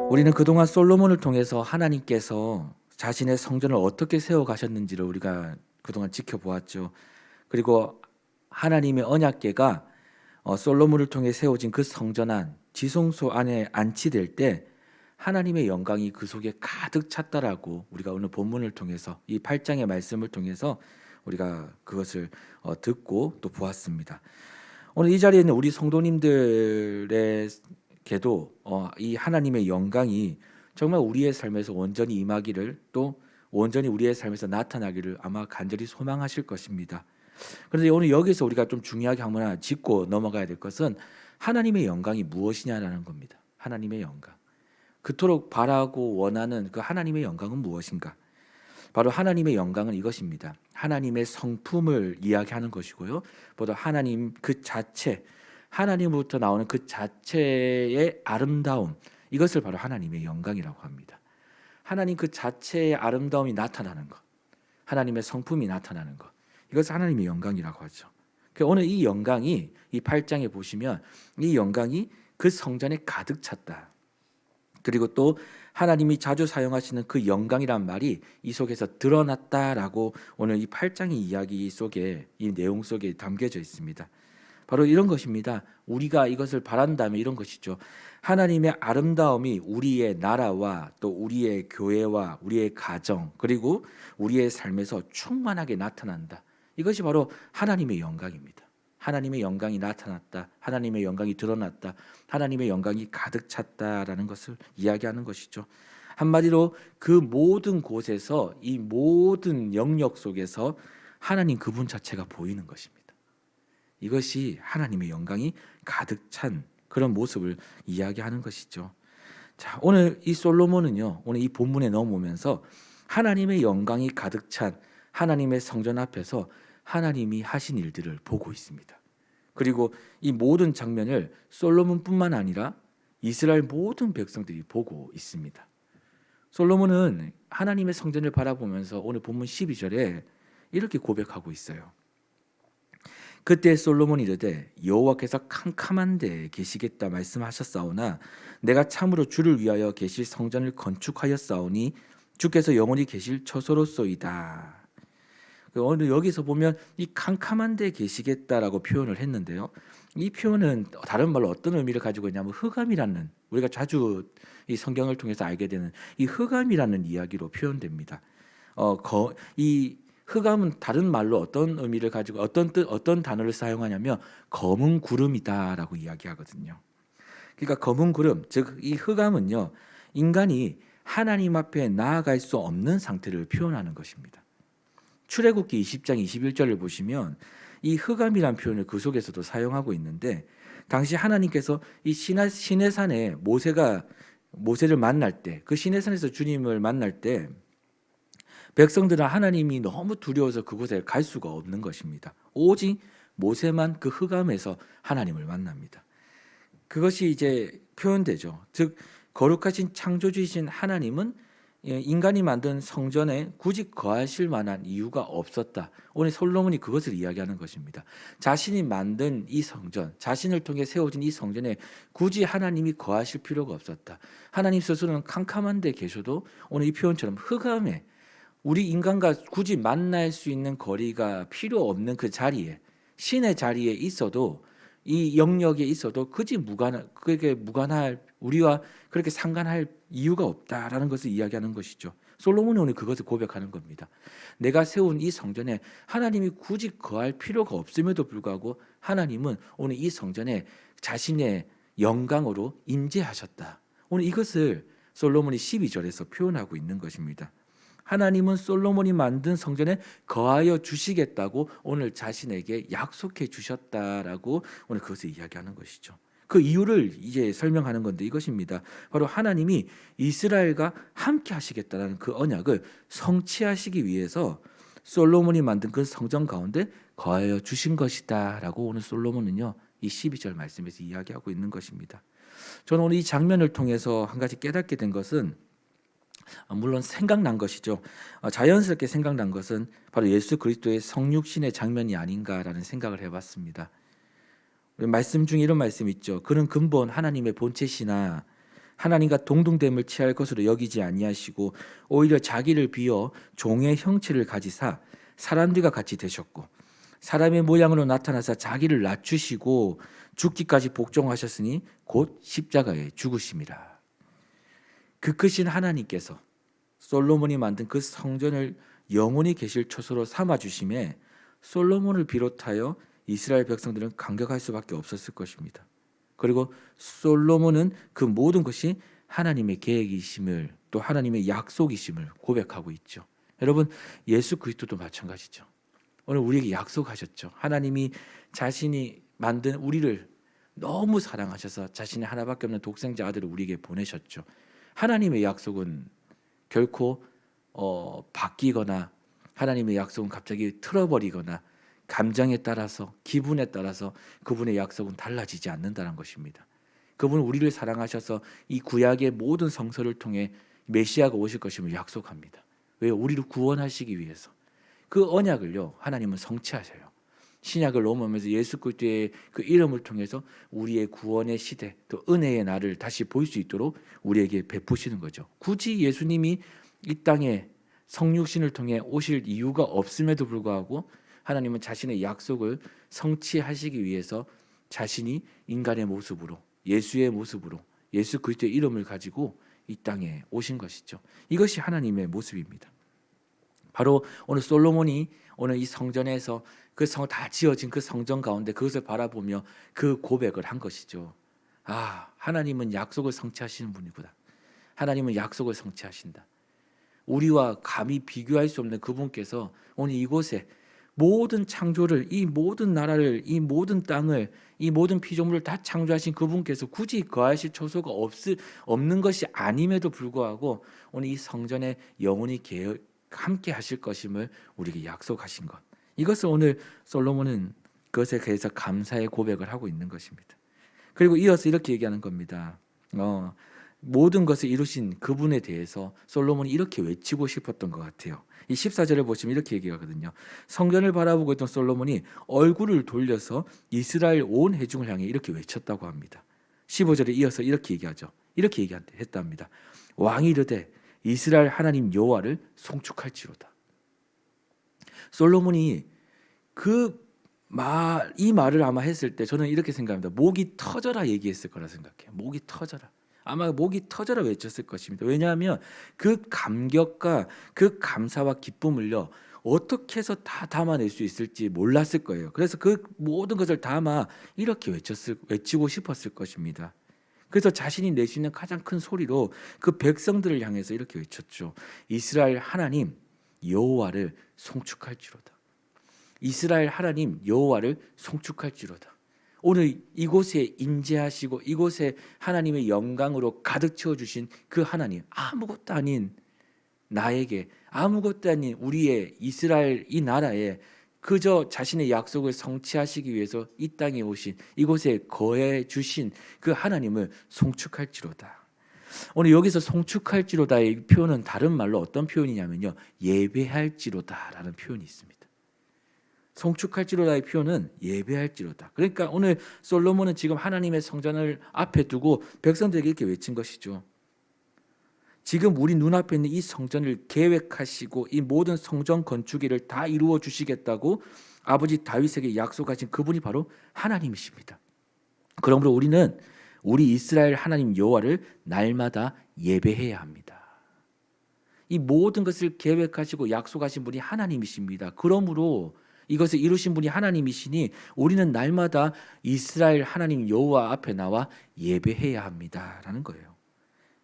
우리는 그동안 솔로몬을 통해서 하나님께서 자신의 성전을 어떻게 세워 가셨는지를 우리가 그동안 지켜보았죠. 그리고 하나님의 언약궤가 솔로몬을 통해 세워진 그 성전 안 지성소 안에 안치될 때 하나님의 영광이 그 속에 가득 찼다라고 우리가 오늘 본문을 통해서 이 8장의 말씀을 통해서 우리가 그것을 듣고 또 보았습니다. 오늘 이 자리에 있는 우리 성도님들에게도 이 하나님의 영광이 정말 우리의 삶에서 온전히 임하기를, 또 온전히 우리의 삶에서 나타나기를 아마 간절히 소망하실 것입니다. 그런데 오늘 여기서 우리가 좀 중요하게 하나 짚고 넘어가야 될 것은 하나님의 영광이 무엇이냐라는 겁니다. 하나님의 영광, 그토록 바라고 원하는 그 하나님의 영광은 무엇인가? 바로 하나님의 영광은 이것입니다. 하나님의 성품을 이야기하는 것이고요. 보다 하나님 그 자체, 하나님으로부터 나오는 그 자체의 아름다움, 이것을 바로 하나님의 영광이라고 합니다. 하나님 그 자체의 아름다움이 나타나는 것, 하나님의 성품이 나타나는 것, 이것을 하나님의 영광이라고 하죠. 오늘 이 영광이, 이 8장에 보시면 이 영광이 그 성전에 가득 찼다. 그리고 또 하나님이 자주 사용하시는 그 영광이란 말이 이 속에서 드러났다라고 오늘 이 8장의 이야기 속에, 이 내용 속에 담겨져 있습니다. 바로 이런 것입니다. 우리가 이것을 바란다면 이런 것이죠. 하나님의 아름다움이 우리의 나라와 또 우리의 교회와 우리의 가정, 그리고 우리의 삶에서 충만하게 나타난다. 이것이 바로 하나님의 영광입니다. 하나님의 영광이 나타났다, 하나님의 영광이 드러났다, 하나님의 영광이 가득 찼다라는 것을 이야기하는 것이죠. 한마디로 그 모든 곳에서, 이 모든 영역 속에서 하나님 그분 자체가 보이는 것입니다. 이것이 하나님의 영광이 가득 찬 그런 모습을 이야기하는 것이죠. 자, 오늘 이 솔로몬은요, 오늘 이 본문에 넘어오면서 하나님의 영광이 가득 찬 하나님의 성전 앞에서 하나님이 하신 일들을 보고 있습니다. 그리고 이 모든 장면을 솔로몬뿐만 아니라 이스라엘 모든 백성들이 보고 있습니다. 솔로몬은 하나님의 성전을 바라보면서 오늘 본문 12절에 이렇게 고백하고 있어요. 그때 솔로몬이 이르되 여호와께서 캄캄한 데에 계시겠다 말씀하셨사오나 내가 참으로 주를 위하여 계실 성전을 건축하였사오니 주께서 영원히 계실 처소로소이다. 오늘 여기서 보면 이 캄캄한 데 계시겠다라고 표현을 했는데요. 이 표현은 다른 말로 어떤 의미를 가지고 있냐면 흑암이라는, 우리가 자주 이 성경을 통해서 알게 되는 이 흑암이라는 이야기로 표현됩니다. 이 흑암은 다른 말로 어떤 의미를 가지고 어떤 단어를 사용하냐면 검은 구름이다라고 이야기하거든요. 그러니까 검은 구름, 즉 이 흑암은요, 인간이 하나님 앞에 나아갈 수 없는 상태를 표현하는 것입니다. 출애굽기 20장 21절을 보시면 이 흑암이란 표현을 그 속에서도 사용하고 있는데, 당시 하나님께서 이 시내산에 모세를 만날 때, 그 시내산에서 주님을 만날 때 백성들은 하나님이 너무 두려워서 그곳에 갈 수가 없는 것입니다. 오직 모세만 그 흑암에서 하나님을 만납니다. 그것이 이제 표현되죠. 즉 거룩하신 창조주이신 하나님은 인간이 만든 성전에 굳이 거하실 만한 이유가 없었다. 오늘 솔로몬이 그것을 이야기하는 것입니다. 자신이 만든 이 성전, 자신을 통해 세워진 이 성전에 굳이 하나님이 거하실 필요가 없었다. 하나님 스스로는 캄캄한 데 계셔도 오늘 이 표현처럼 흑암에, 우리 인간과 굳이 만날 수 있는 거리가 필요 없는 그 자리에, 신의 자리에 있어도, 이 영역에 있어도 그게 무관할, 우리와 그렇게 상관할 이유가 없다라는 것을 이야기하는 것이죠. 솔로몬이 오늘 그것을 고백하는 겁니다. 내가 세운 이 성전에 하나님이 굳이 거할 필요가 없음에도 불구하고 하나님은 오늘 이 성전에 자신의 영광으로 임재하셨다. 오늘 이것을 솔로몬이 12절에서 표현하고 있는 것입니다. 하나님은 솔로몬이 만든 성전에 거하여 주시겠다고 오늘 자신에게 약속해 주셨다라고 오늘 그것을 이야기하는 것이죠. 그 이유를 이제 설명하는 건데 이것입니다. 바로 하나님이 이스라엘과 함께 하시겠다는 그 언약을 성취하시기 위해서 솔로몬이 만든 그 성전 가운데 거하여 주신 것이다라고 오늘 솔로몬은요, 이 12절 말씀에서 이야기하고 있는 것입니다. 저는 오늘 이 장면을 통해서 한 가지 깨닫게 된 것은, 물론 생각난 것이죠. 자연스럽게 생각난 것은 바로 예수 그리스도의 성육신의 장면이 아닌가라는 생각을 해봤습니다. 말씀 중에 이런 말씀 있죠. 그는 근본 하나님의 본체시나 하나님과 동등됨을 취할 것으로 여기지 아니하시고 오히려 자기를 비어 종의 형체를 가지사 사람들과 같이 되셨고 사람의 모양으로 나타나사 자기를 낮추시고 죽기까지 복종하셨으니 곧 십자가에 죽으심이라. 그 크신 하나님께서 솔로몬이 만든 그 성전을 영원히 계실 처소로 삼아 주심에 솔로몬을 비롯하여 이스라엘 백성들은 감격할 수밖에 없었을 것입니다. 그리고 솔로몬은 그 모든 것이 하나님의 계획이심을 또 하나님의 약속이심을 고백하고 있죠. 여러분, 예수 그리스도도 마찬가지죠. 오늘 우리에게 약속하셨죠. 하나님이 자신이 만든 우리를 너무 사랑하셔서 자신의 하나밖에 없는 독생자 아들을 우리에게 보내셨죠. 하나님의 약속은 결코 바뀌거나 하나님의 약속은 갑자기 틀어버리거나 감정에 따라서 기분에 따라서 그분의 약속은 달라지지 않는다는 것입니다. 그분은 우리를 사랑하셔서 이 구약의 모든 성서를 통해 메시아가 오실 것임을 약속합니다. 왜요? 우리를 구원하시기 위해서. 그 언약을요 하나님은 성취하셔요. 신약을 넘으면서 예수 그리스도의 그 이름을 통해서 우리의 구원의 시대 또 은혜의 날을 다시 볼 수 있도록 우리에게 베푸시는 거죠. 굳이 예수님이 이 땅에 성육신을 통해 오실 이유가 없음에도 불구하고 하나님은 자신의 약속을 성취하시기 위해서 자신이 인간의 모습으로 예수의 모습으로 예수 그리스도의 이름을 가지고 이 땅에 오신 것이죠. 이것이 하나님의 모습입니다. 바로 오늘 솔로몬이 오늘 이 성전에서 그 성 다 지어진 그 성전 가운데 그것을 바라보며 그 고백을 한 것이죠. 아, 하나님은 약속을 성취하시는 분이구나. 하나님은 약속을 성취하신다. 우리와 감히 비교할 수 없는 그분께서 오늘 이곳에 모든 창조를, 이 모든 나라를, 이 모든 땅을, 이 모든 피조물을 다 창조하신 그분께서 굳이 거하실 처소가 없는 것이 아님에도 불구하고 오늘 이 성전에 영원히 함께 하실 것임을 우리에게 약속하신 것. 이것을 오늘 솔로몬은 그것에 대해서 감사의 고백을 하고 있는 것입니다. 그리고 이어서 이렇게 얘기하는 겁니다. 모든 것을 이루신 그분에 대해서 솔로몬이 이렇게 외치고 싶었던 것 같아요. 이 14절을 보시면 이렇게 얘기하거든요. 성전을 바라보고 있던 솔로몬이 얼굴을 돌려서 이스라엘 온 회중을 향해 이렇게 외쳤다고 합니다. 15절에 이어서 이렇게 얘기하죠. 이렇게 얘기했답니다. 왕이 이르되 이스라엘 하나님 여호와를 송축할지로다. 솔로몬이 이 말을 아마 했을 때 저는 이렇게 생각합니다. 목이 터져라 얘기했을 거라 생각해요. 목이 터져라. 아마 목이 터져라 외쳤을 것입니다. 왜냐하면 그 감격과 그 감사와 기쁨을요 어떻게 해서 다 담아낼 수 있을지 몰랐을 거예요. 그래서 그 모든 것을 담아 이렇게 외치고 싶었을 것입니다. 그래서 자신이 낼 수 있는 가장 큰 소리로 그 백성들을 향해서 이렇게 외쳤죠. 이스라엘 하나님 여호와를 송축할지로다. 이스라엘 하나님 여호와를 송축할지로다. 오늘 이곳에 임재하시고 이곳에 하나님의 영광으로 가득 채워주신 그 하나님, 아무것도 아닌 나에게, 아무것도 아닌 우리의 이스라엘 이 나라에 그저 자신의 약속을 성취하시기 위해서 이 땅에 오신, 이곳에 거해 주신 그 하나님을 송축할지로다. 오늘 여기서 송축할지로다의 표현은 다른 말로 어떤 표현이냐면요, 예배할지로다라는 표현이 있습니다. 송축할지로다의 표현은 예배할지로다. 그러니까 오늘 솔로몬은 지금 하나님의 성전을 앞에 두고 백성들에게 이렇게 외친 것이죠. 지금 우리 눈앞에 있는 이 성전을 계획하시고 이 모든 성전 건축일을 다 이루어 주시겠다고 아버지 다윗에게 약속하신 그분이 바로 하나님이십니다. 그러므로 우리는 우리 이스라엘 하나님 여호와를 날마다 예배해야 합니다. 이 모든 것을 계획하시고 약속하신 분이 하나님이십니다. 그러므로 이것을 이루신 분이 하나님이시니 우리는 날마다 이스라엘 하나님 여호와 앞에 나와 예배해야 합니다라는 거예요.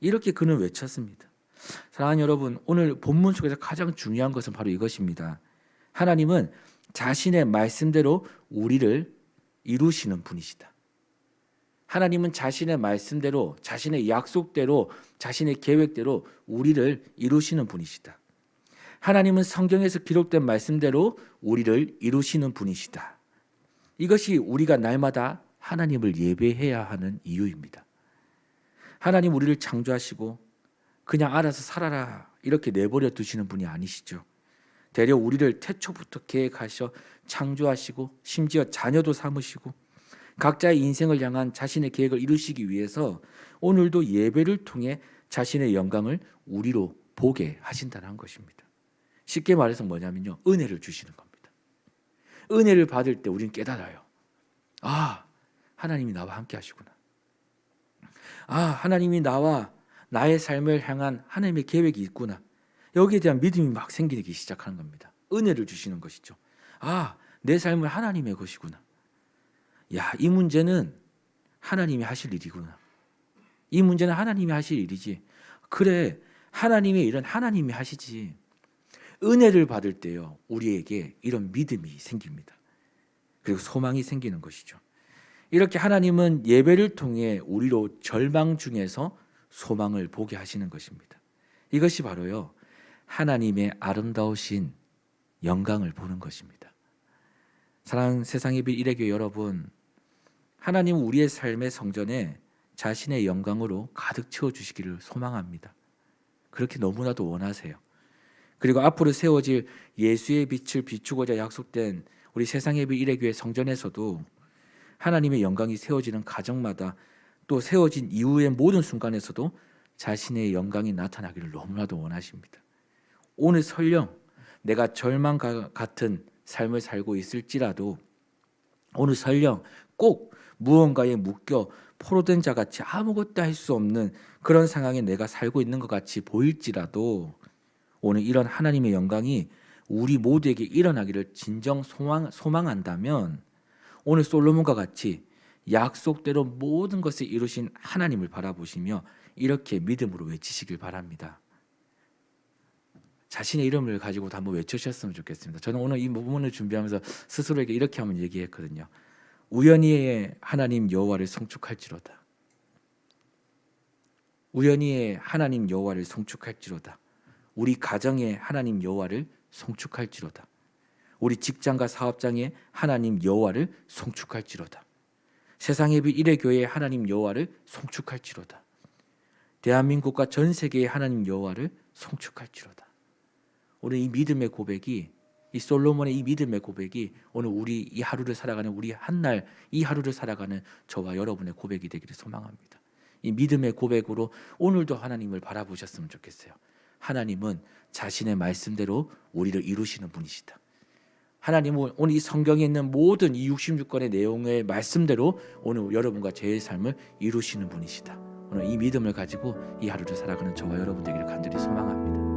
이렇게 그는 외쳤습니다. 사랑하는 여러분, 오늘 본문 속에서 가장 중요한 것은 바로 이것입니다. 하나님은 자신의 말씀대로 우리를 이루시는 분이시다. 하나님은 자신의 말씀대로, 자신의 약속대로, 자신의 계획대로 우리를 이루시는 분이시다. 하나님은 성경에서 기록된 말씀대로 우리를 이루시는 분이시다. 이것이 우리가 날마다 하나님을 예배해야 하는 이유입니다. 하나님 우리를 창조하시고 그냥 알아서 살아라 이렇게 내버려 두시는 분이 아니시죠. 대려 우리를 태초부터 계획하셔 창조하시고 심지어 자녀도 삼으시고 각자의 인생을 향한 자신의 계획을 이루시기 위해서 오늘도 예배를 통해 자신의 영광을 우리로 보게 하신다는 것입니다. 쉽게 말해서 뭐냐면요, 은혜를 주시는 겁니다. 은혜를 받을 때 우리는 깨달아요. 아, 하나님이 나와 함께 하시구나. 아, 하나님이 나와 나의 삶을 향한 하나님의 계획이 있구나. 여기에 대한 믿음이 막 생기기 시작하는 겁니다. 은혜를 주시는 것이죠. 아, 내 삶은 하나님의 것이구나. 야, 이 문제는 하나님이 하실 일이구나. 이 문제는 하나님이 하실 일이지. 그래, 하나님의 일은 하나님이 하시지. 은혜를 받을 때요, 우리에게 이런 믿음이 생깁니다. 그리고 소망이 생기는 것이죠. 이렇게 하나님은 예배를 통해 우리로 절망 중에서 소망을 보게 하시는 것입니다. 이것이 바로요, 하나님의 아름다우신 영광을 보는 것입니다. 사랑하는 세상의 빛 일회교회 여러분, 하나님은 우리의 삶의 성전에 자신의 영광으로 가득 채워주시기를 소망합니다. 그렇게 너무나도 원하세요. 그리고 앞으로 세워질 예수의 빛을 비추고자 약속된 우리 세상의 빛 일회교회 성전에서도 하나님의 영광이 세워지는 가정마다, 또 세워진 이후의 모든 순간에서도 자신의 영광이 나타나기를 너무나도 원하십니다. 오늘 설령 내가 절망 같은 삶을 살고 있을지라도, 오늘 설령 꼭 무언가에 묶여 포로된 자 같이 아무것도 할 수 없는 그런 상황에 내가 살고 있는 것 같이 보일지라도, 오늘 이런 하나님의 영광이 우리 모두에게 일어나기를 진정 소망한다면, 오늘 솔로몬과 같이 약속대로 모든 것을 이루신 하나님을 바라보시며 이렇게 믿음으로 외치시길 바랍니다. 자신의 이름을 가지고도 한번 외쳐주셨으면 좋겠습니다. 저는 오늘 이 부분을 준비하면서 스스로에게 이렇게 한번 얘기했거든요. 우연히의 하나님 여호와를 송축할지로다. 우연히의 하나님 여호와를 송축할지로다. 우리 가정의 하나님 여호와를 송축할지로다. 우리 직장과 사업장의 하나님 여호와를 송축할지로다. 세상의 빛 일회교회의 하나님 여호와를 송축할지로다. 대한민국과 전 세계의 하나님 여호와를 송축할지로다. 오늘 이 믿음의 고백이, 이 솔로몬의 이 믿음의 고백이 오늘 우리 이 하루를 살아가는, 우리 한날 이 하루를 살아가는 저와 여러분의 고백이 되기를 소망합니다. 이 믿음의 고백으로 오늘도 하나님을 바라보셨으면 좋겠어요. 하나님은 자신의 말씀대로 우리를 이루시는 분이시다. 하나님은 오늘 이 성경에 있는 모든 이 66권의 내용의 말씀대로 오늘 여러분과 제 삶을 이루시는 분이시다. 오늘 이 믿음을 가지고 이 하루를 살아가는 저와 여러분 되기를 간절히 소망합니다.